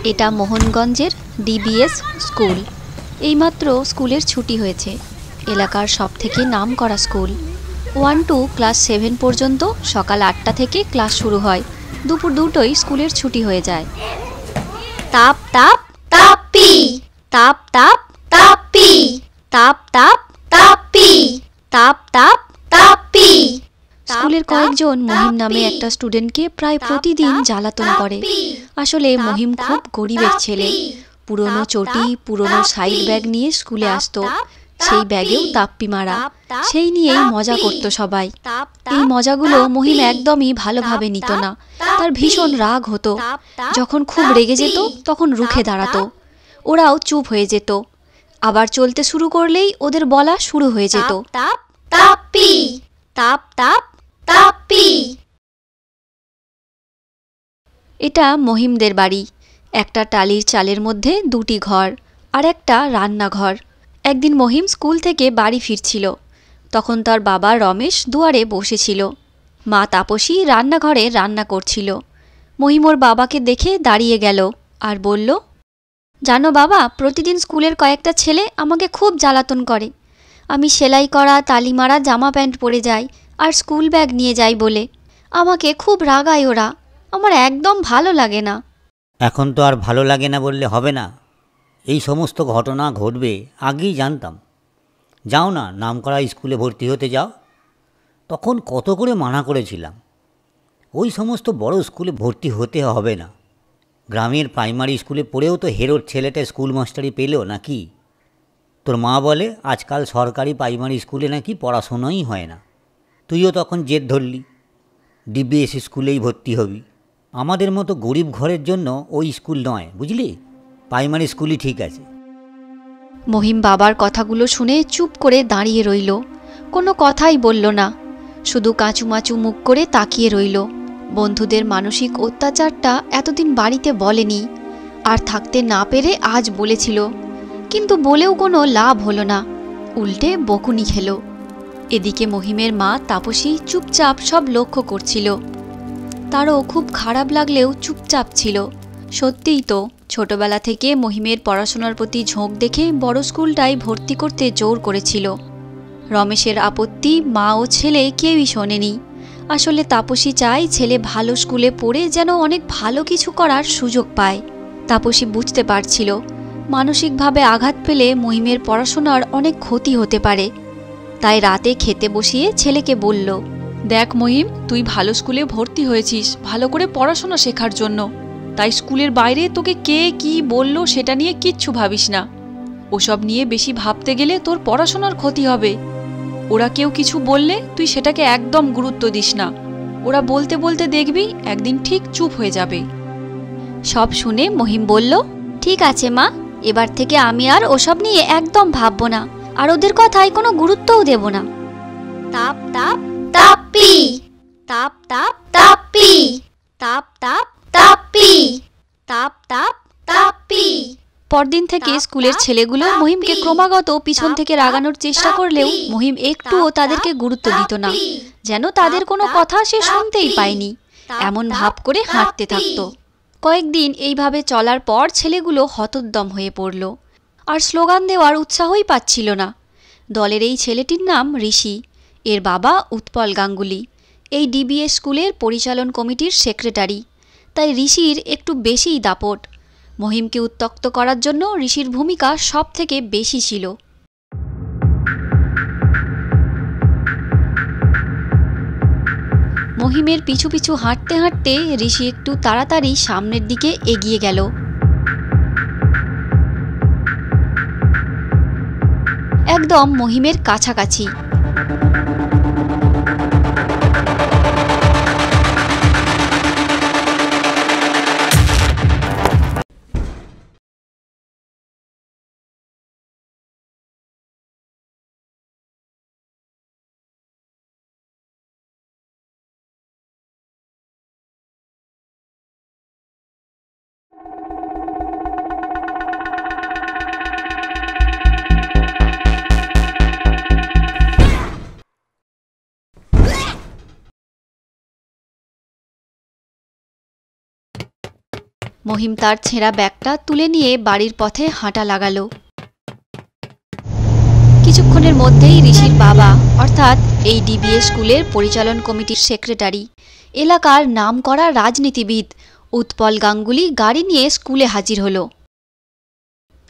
এটা মোহনগঞ্জের DBS school. এইমাত্র স্কুলের ছুটি হয়েছে। এলাকার সবথেকে নামকরা স্কুল। 1 to ক্লাস 7 পর্যন্ত সকাল 8টা থেকে ক্লাস শুরু হয়, দুপুর 2টোয় স্কুলের ছুটি হয়ে যায়। তাপ তাপ তাপি, তাপ তাপ তাপি, তাপ তাপ তাপি, তাপ তাপ তাপি। স্কুলের কয়েকজন মহিম নামে একটা স্টুডেন্টকে প্রায় প্রতিদিন জ্বালাতন করে। আসলে মহিম খুব গরিবের ছেলে। পুরনো চটি, পুরনো সাইড ব্যাগ নিয়ে স্কুলে আসতো। সেই ব্যাগেও তাপ্পি মারা, সেই নিয়েই মজা করত সবাই। এই মজাগুলো মহিম একদমই ভালোভাবে নিত না। তার ভীষণ রাগ হতো। যখন খুব রেগে যেত তখন রুখে দাঁড়াতো। ওরাও চুপ হয়ে যেত। আবার চলতে শুরু করলেই ওদের বলা শুরু হয়ে যেত, তাপ তাপ্পি, তাপ তাপ তাপ্পি। এটা মহিমদের বাড়ি। একটা টালির চালের মধ্যে 2টি ঘর আর একটা রান্নাঘর। একদিন মহিম স্কুল থেকে বাড়ি ফিরছিল। তখন তার বাবা রমেশ দুয়ারে বসেছিল। মা তাপসী রান্নাঘরে রান্না করছিল। মহিম ওর বাবাকে দেখে দাঁড়িয়ে গেল আর বলল, জানো বাবা, প্রতিদিন স্কুলের কয়েকটা ছেলে আমাকে খুব জ্বালাতন করে। আমি সেলাই করা তালি মারা জামা প্যান্ট পরে যাই আর স্কুল ব্যাগ নিয়ে যাই বলে আমাকে খুব রাগায় ওরা। আমার একদম ভালো লাগে না। এখন তো আর ভালো লাগে না বললে হবে না। এই সমস্ত ঘটনা ঘটবে আগেই জানতাম। যাও না, নামকরা স্কুলে ভর্তি হতে যাও। তখন কত করে মানা করেছিলাম, ওই সমস্ত বড় স্কুলে ভর্তি হতে হবে না। গ্রামের প্রাইমারি স্কুলে পড়েও তো হেরোর ছেলেটা স্কুল মাস্টারি পেল নাকি? তোর মা বলে আজকাল সরকারি প্রাইমারি স্কুলে নাকি পড়াশোনাই হয় না। তুইও তখন জেদ ধরলি, ডিবিএস স্কুলেই ভর্তি হবি। আমাদের মতো গরিব ঘরের জন্য ওই স্কুল নয়, বুঝলি? প্রাইমারি স্কুলই ঠিক আছে। মহিম বাবার কথাগুলো শুনে চুপ করে দাঁড়িয়ে রইল। কোনো কথাই বলল না, শুধু কাঁচুমাচু মুখ করে তাকিয়ে রইল। বন্ধুদের মানসিক অত্যাচারটা এতদিন বাড়িতে বলেনি, আর থাকতে না পেরে আজ বলেছিল। কিন্তু বলেও কোনো লাভ হলো না, উল্টে বকুনি খেল। এদিকে মহিমের মা তাপসী চুপচাপ সব লক্ষ্য করছিল। তারও খুব খারাপ লাগলেও চুপচাপ ছিল। সত্যিই তো, ছোটবেলা থেকে মহিমের পড়াশোনার প্রতি ঝোঁক দেখে বড় স্কুলটায় ভর্তি করতে জোর করেছিল। রমেশের আপত্তি মা ও ছেলে কেউই শোনেনি। আসলে তাপসী চায় ছেলে ভালো স্কুলে পড়ে যেন অনেক ভালো কিছু করার সুযোগ পায়। তাপসী বুঝতে পারছিল মানসিকভাবে আঘাত পেলে মহিমের পড়াশোনার অনেক ক্ষতি হতে পারে। তাই রাতে খেতে বসিয়ে ছেলেকে বলল, দেখ মহিম, তুই ভালো স্কুলে ভর্তি হয়েছিস ভালো করে পড়াশোনা শেখার জন্য। তাই স্কুলের বাইরে তোকে কে কি বলল সেটা নিয়ে কিচ্ছু ভাবিস না। ওসব নিয়ে বেশি ভাবতে গেলে তোর পড়াশোনার ক্ষতি হবে। ওরা কেউ কিছু বললে তুই সেটাকে একদম গুরুত্ব দিস না। ওরা বলতে বলতে দেখবি একদিন ঠিক চুপ হয়ে যাবে। সব শুনে মহিম বলল, ঠিক আছে মা, এবার থেকে আমি আর ওসব নিয়ে একদম ভাববো না, আর ওদের কথায় কোনো গুরুত্বও দেব না। তাপ তাপ তাপ্পি, তাপ তাপ তাপ্পি, তাপ তাপ তাপ্পি, তাপ তাপ তাপ্পি। পরদিন থেকে স্কুলের ছেলেগুলো মহিমকে ক্রমাগত পিছন থেকে রাগানোর চেষ্টা করলেও মহিম একটুও তাদেরকে গুরুত্ব দিত না, যেন তাদের কোনো কথা সে শুনতেই পায়নি। এমন ভাব করে হাঁটতে থাকত। কয়েকদিন এইভাবে চলার পর ছেলেগুলো হতোদ্যম হয়ে পড়ল, আর স্লোগান দেওয়ার উৎসাহই পাচ্ছিল না। দলের এই ছেলেটির নাম ঋষি। এর বাবা উৎপল গাঙ্গুলি, এই ডিবিএস স্কুলের পরিচালন কমিটির সেক্রেটারি। তাই ঋষির একটু বেশিই দাপট। মহিমকে উত্ত্যক্ত করার জন্য ঋষির ভূমিকা সব থেকে বেশি ছিল। মহিমের পিছু পিছু হাঁটতে হাঁটতে ঋষি একটু তাড়াতাড়ি সামনের দিকে এগিয়ে গেল। একদম মহিমের কাছাকাছি। মহিম তার ছেঁড়া ব্যাগটা তুলে নিয়ে বাড়ির পথে হাঁটা লাগালো। কিছুক্ষণের মধ্যেই ঋষির বাবা অর্থাৎ এই ডিবিএস স্কুলের পরিচালন কমিটির সেক্রেটারি, এলাকার নামকরা রাজনীতিবিদ উৎপল গাঙ্গুলি গাড়ি নিয়ে স্কুলে হাজির হলো।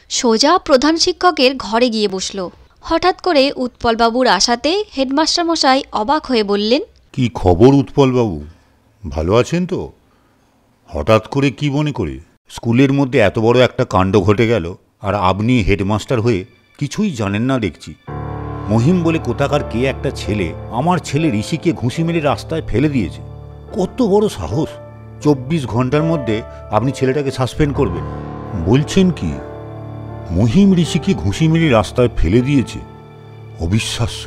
সোজা প্রধান শিক্ষকের ঘরে গিয়ে বসল। হঠাৎ করে উৎপলবাবুর আসাতে হেডমাস্টার মশাই অবাক হয়ে বললেন, কি খবর উৎপলবাবু, ভালো আছেন তো? হঠাৎ করে কি মনে করে? স্কুলের মধ্যে এত বড় একটা কাণ্ড ঘটে গেল, আর আপনি হেডমাস্টার হয়ে কিছুই জানেন না দেখছি। মহিম বলে কোথাকার কে একটা ছেলে আমার ছেলে ঋষিকে ঘুষি মেরে রাস্তায় ফেলে দিয়েছে। কত বড় সাহস! 24 ঘন্টার মধ্যে আপনি ছেলেটাকে সাসপেন্ড করবেন? বলছেন কি? মহিম ঋষিকে ঘুষি মেরে রাস্তায় ফেলে দিয়েছে? অবিশ্বাস্য।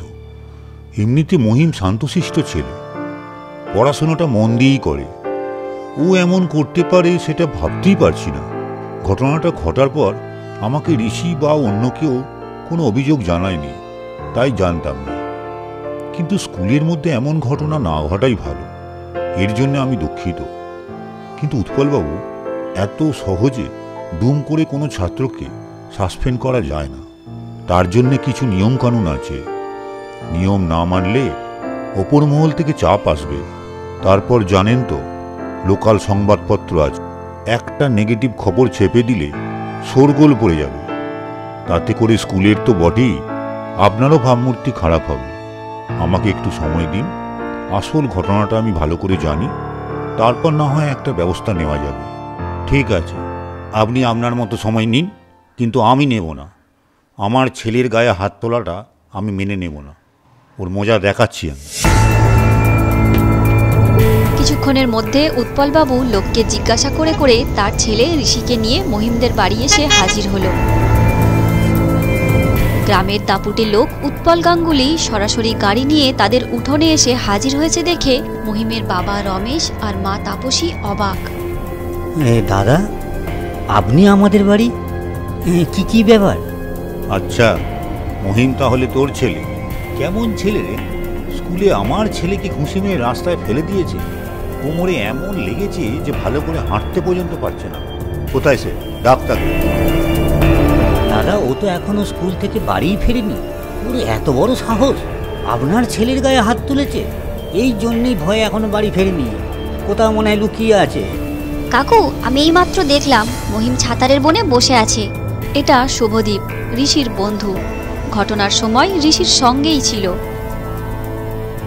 এমনিতে মহিম শান্তশিষ্ট ছেলে, পড়াশোনাটা মন দিয়েই করে। ও এমন করতে পারে সেটা ভাবতেই পারছি না। ঘটনাটা ঘটার পর আমাকে ঋষি বা অন্য কেউ কোনো অভিযোগ জানায়নি, তাই জানতাম না। কিন্তু স্কুলের মধ্যে এমন ঘটনা না ঘটাই ভালো, এর জন্য আমি দুঃখিত। কিন্তু উৎপলবাবু, এত সহজে দুম করে কোনো ছাত্রকে সাসপেন্ড করা যায় না। তার জন্য কিছু নিয়মকানুন আছে। নিয়ম না মানলে ওপর মহল থেকে চাপ আসবে। তারপর জানেন তো, লোকাল সংবাদপত্র আছে, একটা নেগেটিভ খবর ছেপে দিলে শোরগোল পড়ে যাবে। তাতে করে স্কুলের তো বটেই, আপনারও ভাবমূর্তি খারাপ হবে। আমাকে একটু সময় দিন, আসল ঘটনাটা আমি ভালো করে জানি, তারপর না হয় একটা ব্যবস্থা নেওয়া যাবে। ঠিক আছে, আপনি আপনার মতো সময় নিন, কিন্তু আমি নেব না। আমার ছেলের গায়ে হাত তোলাটা আমি মেনে নেব না। ওর মজা দেখাচ্ছি আমি। কিছুক্ষণের মধ্যে উৎপলবাবু লোককে জিজ্ঞাসা করে করে তার ছেলে ঋষিকে নিয়ে মহিমদের বাড়ি এসে হাজির হলো। গ্রামের দাপুটে লোক উৎপল গাঙ্গুলি সরাসরি গাড়ি নিয়ে তাদের উঠোনে এসে হাজির হয়েছে দেখে মহিমের বাবা রমেশ আর মা তাপসী অবাক। দাদা, আপনি আমাদের বাড়ি? কি কি ব্যাপার? আচ্ছা, মহিম তাহলে তোর ছেলে? কেমন ছেলে রে? স্কুলে আমার ছেলেকে ঘুষি মেরে রাস্তায় ফেলে দিয়েছে। কোমরে এমন লেগেছে যে ভালো করে হাঁটতে পর্যন্ত পারছে না। কোথায় সে? ডাক্তার। দাদা, ও তো এখনো স্কুল থেকে বাড়িই ফেরেনি। ওর এত বড় সাহস, আপনার ছেলের গায়ে হাত তুলেছে। এই জন্যই ভয়ে এখনো বাড়ি ফেরেনি। কোথাও মনে হয় লুকিয়ে আছে। কাকু, আমি এইমাত্র দেখলাম মহিম ছাতারের বনে বসে আছে। এটা শুভদীপ, ঋষির বন্ধু। ঘটনার সময় ঋষির সঙ্গেই ছিল।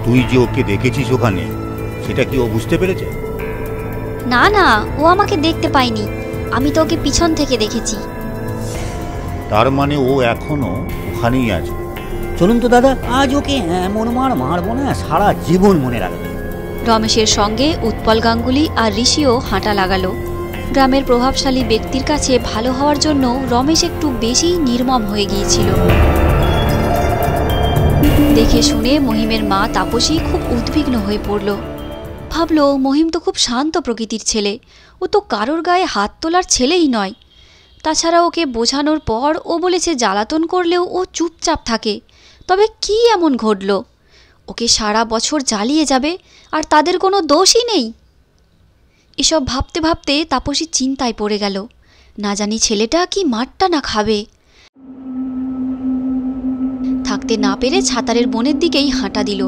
তুই যে ওকে দেখেছিস ওখানে, সেটা কি ও বুঝতে পেরেছে? না না, ও আমাকে দেখতে পায়নি। আমি তো ওকে পিছন থেকে দেখেছি। তার মানে ও এখনো ওখানেই আছে। চলুন তো দাদা, আজ ওকে এমন মারবো না, সারা জীবন মনে রাখবে। রমেশের সঙ্গে উৎপল গাঙ্গুলি আর ঋষিও হাঁটা লাগালো। গ্রামের প্রভাবশালী ব্যক্তির কাছে ভালো হওয়ার জন্য রমেশ একটু বেশি নির্মম হয়ে গিয়েছিল। দেখে শুনে মহিমের মা তাপসী খুব উদ্বিগ্ন হয়ে পড়ল। ভাবল, মহিম তো খুব শান্ত প্রকৃতির ছেলে, ও তো কারোর গায়ে হাত তোলার ছেলেই নয়। তাছাড়া ওকে বোঝানোর পর ও বলেছে জ্বালাতন করলেও ও চুপচাপ থাকে। তবে কি এমন ঘটল? ওকে সারা বছর জ্বালিয়ে যাবে, আর তাদের কোনো দোষই নেই। এসব ভাবতে ভাবতে তাপসী চিন্তায় পড়ে গেল। না জানি ছেলেটা কি মারটা না খাবে। থাকতে না পেরে ছাতারের বনের দিকেই হাঁটা দিল।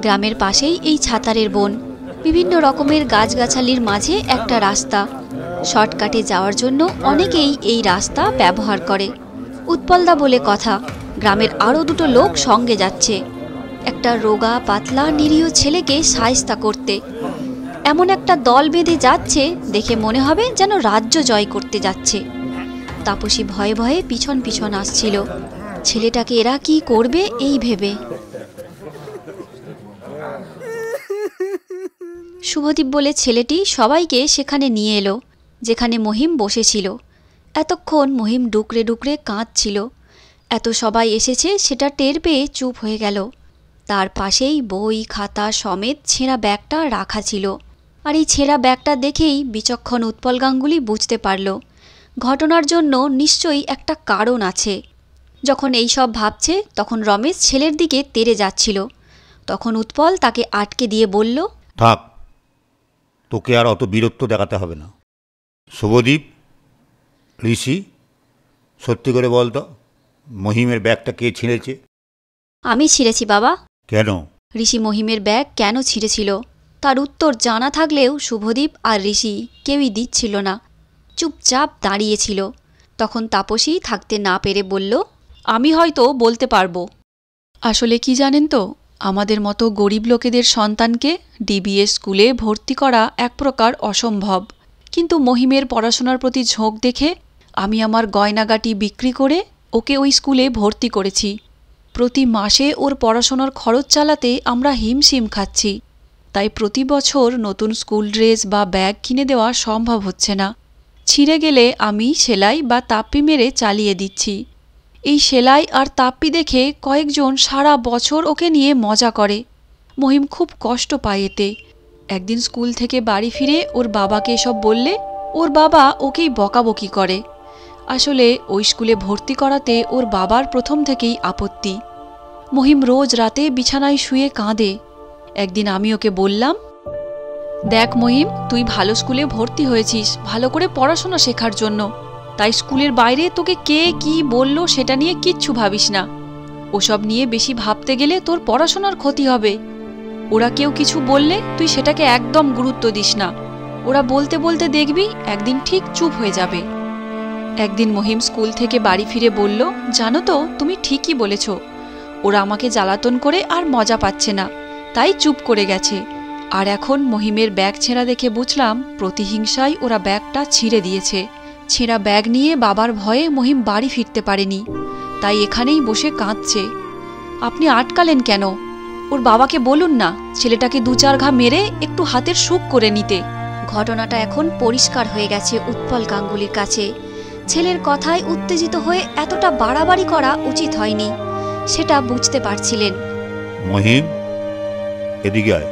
গ্রামের পাশেই এই ছাতারের বন। বিভিন্ন রকমের গাছগাছালির মাঝে একটা রাস্তা। শর্টকাটে যাওয়ার জন্য অনেকেই এই রাস্তা ব্যবহার করে। উৎপলদা বলে কথা, গ্রামের আরও দুটো লোক সঙ্গে যাচ্ছে। একটা রোগা পাতলা নিরীহ ছেলেকে শায়েস্তা করতে। এমন একটা দল বেঁধে যাচ্ছে, দেখে মনে হবে যেন রাজ্য জয় করতে যাচ্ছে। তাপসী ভয়ে ভয়ে পিছন পিছন আসছিল। ছেলেটাকে এরা কি করবে এই ভেবে। শুভদীপ বলে ছেলেটি সবাইকে সেখানে নিয়ে এলো যেখানে মহিম বসেছিল। এতক্ষণ মহিম ডুকরে ডুকরে কাঁদছিল। এত সবাই এসেছে সেটা টের পেয়ে চুপ হয়ে গেল। তার পাশেই বই খাতা সমেত ছেঁড়া ব্যাগটা রাখা ছিল। আর এই ছেঁড়া ব্যাগটা দেখেই বিচক্ষণ উৎপল গাঙ্গুলি বুঝতে পারল ঘটনার জন্য নিশ্চয়ই একটা কারণ আছে। যখন এই সব ভাবছে তখন রমেশ ছেলের দিকে তেড়ে যাচ্ছিল। তখন উৎপল তাকে আটকে দিয়ে বলল, থাক, তোকে আর অত বীরত্ব দেখাতে হবে না। শুভদীপ, ঋষি, সত্যি করে বল তো, মহিমের ব্যাগটা কে ছিঁড়েছে? আমি ছিঁড়েছি বাবা। কেন? ঋষি মহিমের ব্যাগ কেন ছিঁড়েছিল তার উত্তর জানা থাকলেও শুভদীপ আর ঋষি কেউই দিচ্ছিল না, চুপচাপ দাঁড়িয়েছিল। তখন তাপসী থাকতে না পেরে বলল, আমি হয়তো বলতে পারবো। আসলে কি জানেন তো, আমাদের মতো গরিব লোকেদের সন্তানকে ডিবিএস স্কুলে ভর্তি করা এক প্রকার অসম্ভব। কিন্তু মহিমের পড়াশোনার প্রতি ঝোঁক দেখে আমি আমার গয়নাগাটি বিক্রি করে ওকে ওই স্কুলে ভর্তি করেছি। প্রতি মাসে ওর পড়াশোনার খরচ চালাতে আমরা হিমশিম খাচ্ছি। তাই প্রতি বছর নতুন স্কুল ড্রেস বা ব্যাগ কিনে দেওয়া সম্ভব হচ্ছে না। ছিঁড়ে গেলে আমি সেলাই বা তাপ্পি মেরে চালিয়ে দিচ্ছি। এই সেলাই আর তাপ্পি দেখে কয়েকজন সারা বছর ওকে নিয়ে মজা করে। মহিম খুব কষ্ট পায় এতে। একদিন স্কুল থেকে বাড়ি ফিরে ওর বাবাকে এসব বললে ওর বাবা ওকেই বকাবকি করে। আসলে ওই স্কুলে ভর্তি করাতে ওর বাবার প্রথম থেকেই আপত্তি। মহিম রোজ রাতে বিছানায় শুয়ে কাঁদে। একদিন আমি ওকে বললাম, দেখ মহিম, তুই ভালো স্কুলে ভর্তি হয়েছিস ভালো করে পড়াশোনা শেখার জন্য, তাই স্কুলের বাইরে তোকে কে কি বলল সেটা নিয়ে কিচ্ছু ভাবিস না। ওসব নিয়ে বেশি ভাবতে গেলে তোর পড়াশোনার ক্ষতি হবে। ওরা কেউ কিছু বললে তুই সেটাকে একদম গুরুত্ব দিস না। ওরা বলতে বলতে দেখবি একদিন ঠিক চুপ হয়ে যাবে। একদিন মহিম স্কুল থেকে বাড়ি ফিরে বলল, জানো তো, তুমি ঠিকই বলেছ। ওরা আমাকে জ্বালাতন করে আর মজা পাচ্ছে না, তাই চুপ করে গেছে। আর এখন মহিমের ব্যাগ ছেঁড়া দেখে বুঝলাম প্রতিহিংসায় ওরা ব্যাগটা ছিঁড়ে দিয়েছে। ছেঁড়া ব্যাগ নিয়ে বাবার ভয়ে মহিম বাড়ি ফিরতে পারেনি, তাই এখানেই বসে কাঁদছে। আপনি আটকালেন কেন? ওর বাবাকে বলুন না ছেলেটাকে 2-4 ঘা মেরে একটু হাতের সুখ করে নিতে। ঘটনাটা এখন পরিষ্কার হয়ে গেছে উৎপল গাঙ্গুলির কাছে। ছেলের কথায় উত্তেজিত হয়ে এতটা বাড়াবাড়ি করা উচিত হয়নি, সেটা বুঝতে পারছিলেন। মহিম, এদিকে আয়।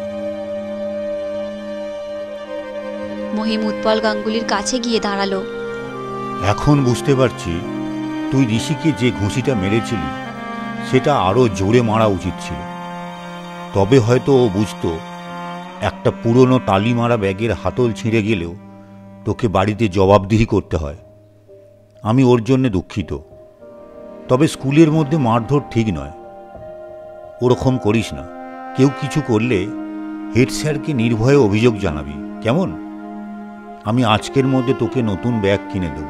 মহিম উৎপল গাঙ্গুলির কাছে গিয়ে দাঁড়ালো। এখন বুঝতে পারছি তুই ঋষিকে যে ঘুষিটা মেরেছিলি সেটা আরও জোরে মারা উচিত ছিল। তবে হয়তো ও বুঝতো একটা পুরনো তালি মারা ব্যাগের হাতল ছিঁড়ে গেলেও তোকে বাড়িতে জবাবদিহি করতে হয়। আমি ওর জন্যে দুঃখিত। তবে স্কুলের মধ্যে মারধর ঠিক নয়, ওরকম করিস না। কেউ কিছু করলে হেড স্যারকে নির্ভয়ে অভিযোগ জানাবি, কেমন? আমি আজকের মধ্যে তোকে নতুন ব্যাগ কিনে দেব।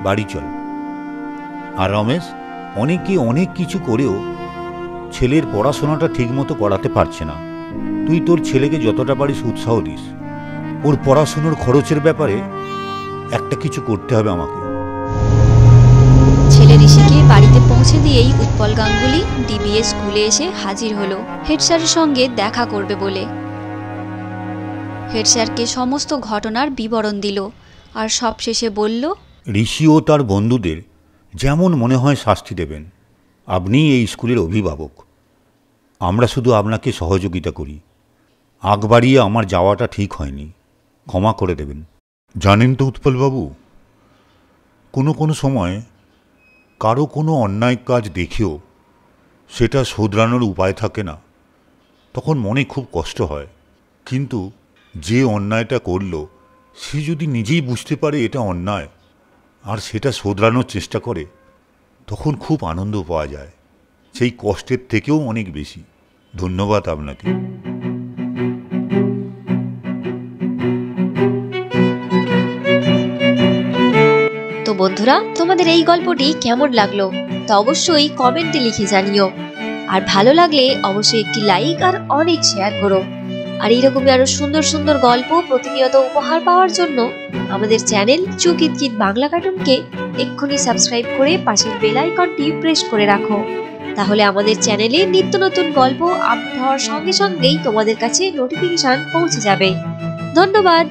বাড়ি চল। আর রমেশ, অনেকে অনেক কিছু করেও ছেলের পড়াশোনাটা ঠিকমতো করাতে পারছে না। তুই তোর ছেলেকে যতটা পারিস উৎসাহ দিস। ওর পড়াশোনার খরচের ব্যাপারে একটা কিছু করতে হবে আমাকে। ছেলে ঋষিকে বাড়িতে পৌঁছে দিয়েই উৎপল গাঙ্গুলি ডিবিএস স্কুলে এসে হাজির হলো হেড স্যারের সঙ্গে দেখা করবে বলে। হেড স্যারকে সমস্ত ঘটনার বিবরণ দিল আর সবশেষে বলল, ঋষি ও তার বন্ধুদের যেমন মনে হয় শাস্তি দেবেন। আপনি এই স্কুলের অভিভাবক, আমরা শুধু আপনাকে সহযোগিতা করি। আগ বাড়িয়ে আমার যাওয়াটা ঠিক হয়নি, ক্ষমা করে দেবেন। জানেন তো উৎপলবাবু, কোনো সময় কারো কোনো অন্যায় কাজ দেখেও সেটা শোধরানোর উপায় থাকে না, তখন মনে খুব কষ্ট হয়। কিন্তু যে অন্যায়টা করল সে যদি নিজেই বুঝতে পারে এটা অন্যায় আর সেটা শোধরানোর চেষ্টা করে, তখন খুব আনন্দ পাওয়া যায়, সেই কষ্টের থেকেও অনেক বেশি। ধন্যবাদ আপনাকে। তো বন্ধুরা, তোমাদের এই গল্পটি কেমন লাগলো তা অবশ্যই কমেন্টে লিখে জানিও। আর ভালো লাগলে অবশ্যই একটি লাইক আর অনেক শেয়ার করো। আর এইরকমই আরো সুন্দর সুন্দর গল্প প্রতিনিয়ত উপহার পাওয়ার জন্য আমাদের চ্যানেল চুকিতকিত বাংলা কার্টুনকে এক্ষুনি সাবস্ক্রাইব করে পাশের বেল আইকনটি প্রেস করে রাখো। তাহলে আমাদের চ্যানেলে নিত্য নতুন গল্প আপলোড হওয়ার সঙ্গে সঙ্গেই তোমাদের কাছে নোটিফিকেশন পৌঁছে যাবে। ধন্যবাদ।